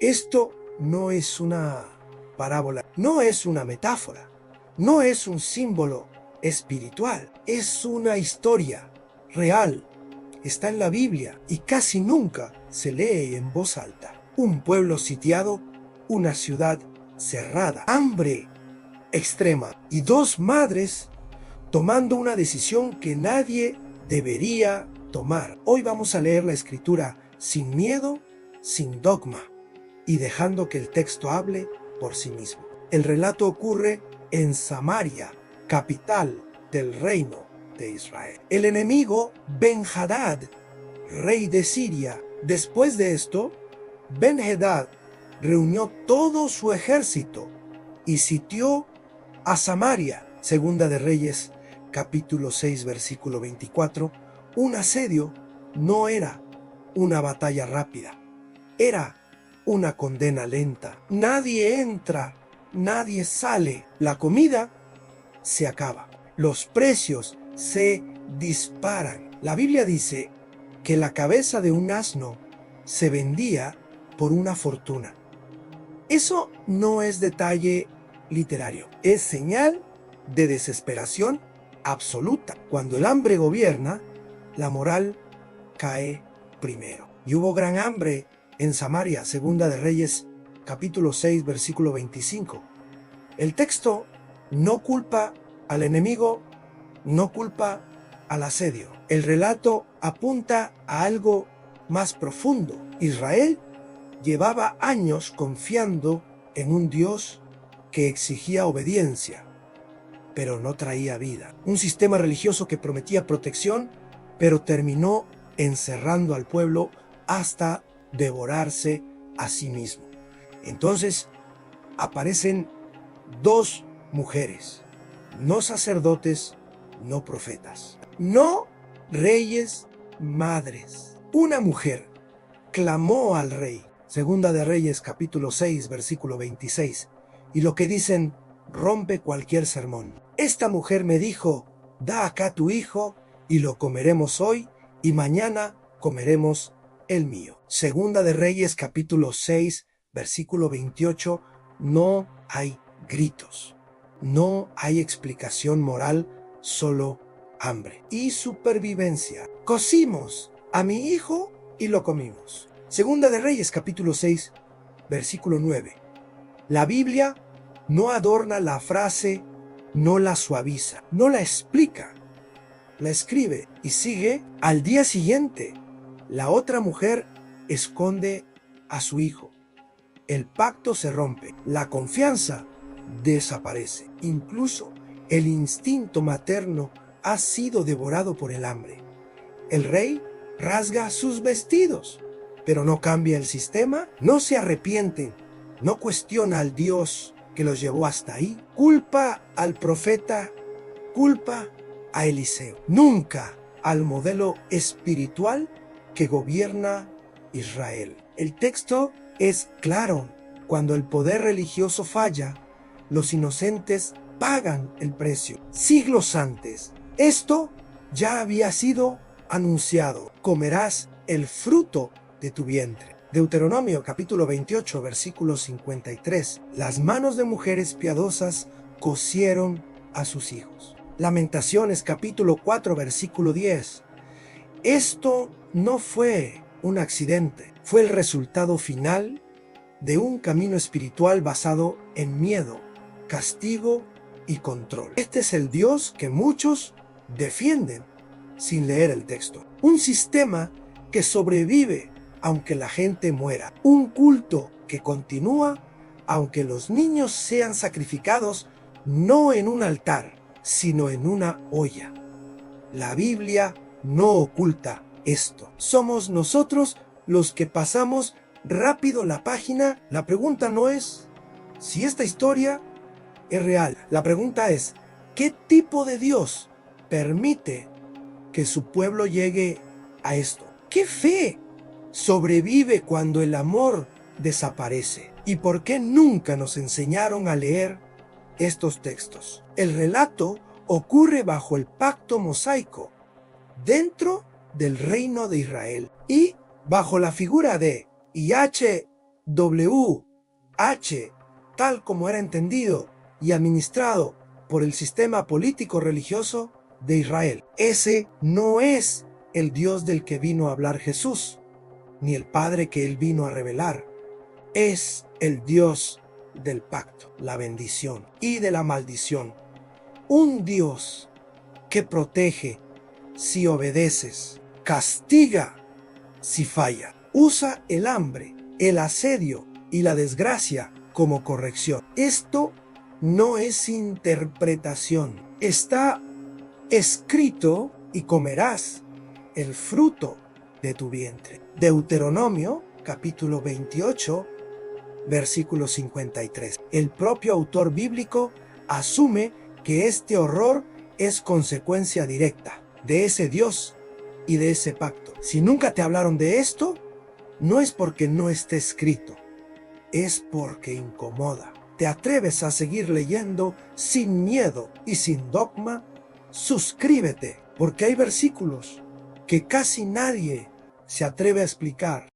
Esto no es una parábola, no es una metáfora, no es un símbolo espiritual, es una historia real. Está en la Biblia y casi nunca se lee en voz alta. Un pueblo sitiado, una ciudad cerrada, hambre extrema y dos madres tomando una decisión que nadie debería tomar. Hoy vamos a leer la escritura sin miedo, sin dogma y dejando que el texto hable por sí mismo. El relato ocurre en Samaria, capital del reino de Israel. El enemigo Ben-Hadad, rey de Siria. Después de esto, Ben-Hadad reunió todo su ejército y sitió a Samaria. Segunda de Reyes, capítulo 6, versículo 24. Un asedio no era una batalla rápida, era una condena lenta. Nadie entra, nadie sale. La comida se acaba. Los precios se disparan. La Biblia dice que la cabeza de un asno se vendía por una fortuna. Eso no es detalle literario, es señal de desesperación absoluta. Cuando el hambre gobierna, la moral cae primero. Y hubo gran hambre en Samaria, Segunda de Reyes, capítulo 6, versículo 25. El texto no culpa al enemigo, no culpa al asedio. El relato apunta a algo más profundo. Israel llevaba años confiando en un Dios que exigía obediencia, pero no traía vida. Un sistema religioso que prometía protección, pero terminó encerrando al pueblo hasta devorarse a sí mismo. Entonces aparecen dos mujeres, no sacerdotes, no profetas, no reyes, madres. Una mujer clamó al rey. Segunda de Reyes, capítulo 6, versículo 26. Y lo que dicen rompe cualquier sermón. Esta mujer me dijo, da acá tu hijo y lo comeremos hoy y mañana comeremos el mío. Segunda de Reyes, capítulo 6, versículo 28. No hay gritos, no hay explicación moral, solo hambre y supervivencia. Cocimos a mi hijo y lo comimos. Segunda de Reyes, capítulo 6, versículo 9. La Biblia no adorna la frase, no la suaviza, no la explica, la escribe y sigue. Al día siguiente, la otra mujer esconde a su hijo. El pacto se rompe, la confianza desaparece. Incluso el instinto materno ha sido devorado por el hambre. El rey rasga sus vestidos, pero no cambia el sistema, no se arrepiente, no cuestiona al Dios que los llevó hasta ahí, culpa al profeta, culpa a Eliseo, nunca al modelo espiritual que gobierna Israel. El texto es claro: cuando el poder religioso falla, los inocentes pagan el precio. Siglos antes, esto ya había sido anunciado: comerás el fruto de tu vientre. Deuteronomio capítulo 28, versículo 53. Las manos de mujeres piadosas cocieron a sus hijos. Lamentaciones capítulo 4, versículo 10. Esto no fue un accidente, fue el resultado final de un camino espiritual basado en miedo, castigo y control. Este es el Dios que muchos defienden sin leer el texto. Un sistema que sobrevive aunque la gente muera. Un culto que continúa aunque los niños sean sacrificados no en un altar, sino en una olla. La Biblia no oculta esto. Somos nosotros los que pasamos rápido la página. La pregunta no es si esta historia es real. La pregunta es, ¿qué tipo de Dios permite que su pueblo llegue a esto? ¿Qué fe sobrevive cuando el amor desaparece? ¿Y por qué nunca nos enseñaron a leer estos textos? El relato ocurre bajo el pacto mosaico, dentro del reino de Israel, y bajo la figura de Yahvé WH, tal como era entendido y administrado por el sistema político religioso de Israel. Ese no es el Dios del que vino a hablar Jesús, ni el Padre que él vino a revelar. Es el Dios del pacto, la bendición y de la maldición. Un Dios que protege si obedeces, castiga si falla, usa el hambre, el asedio y la desgracia como corrección. Esto no es interpretación. Está escrito y comerás el fruto de tu vientre. Deuteronomio capítulo 28, versículo 53. El propio autor bíblico asume que este horror es consecuencia directa de ese Dios y de ese pacto. Si nunca te hablaron de esto, no es porque no esté escrito, es porque incomoda. ¿Te atreves a seguir leyendo sin miedo y sin dogma? Suscríbete, porque hay versículos que casi nadie se atreve a explicar.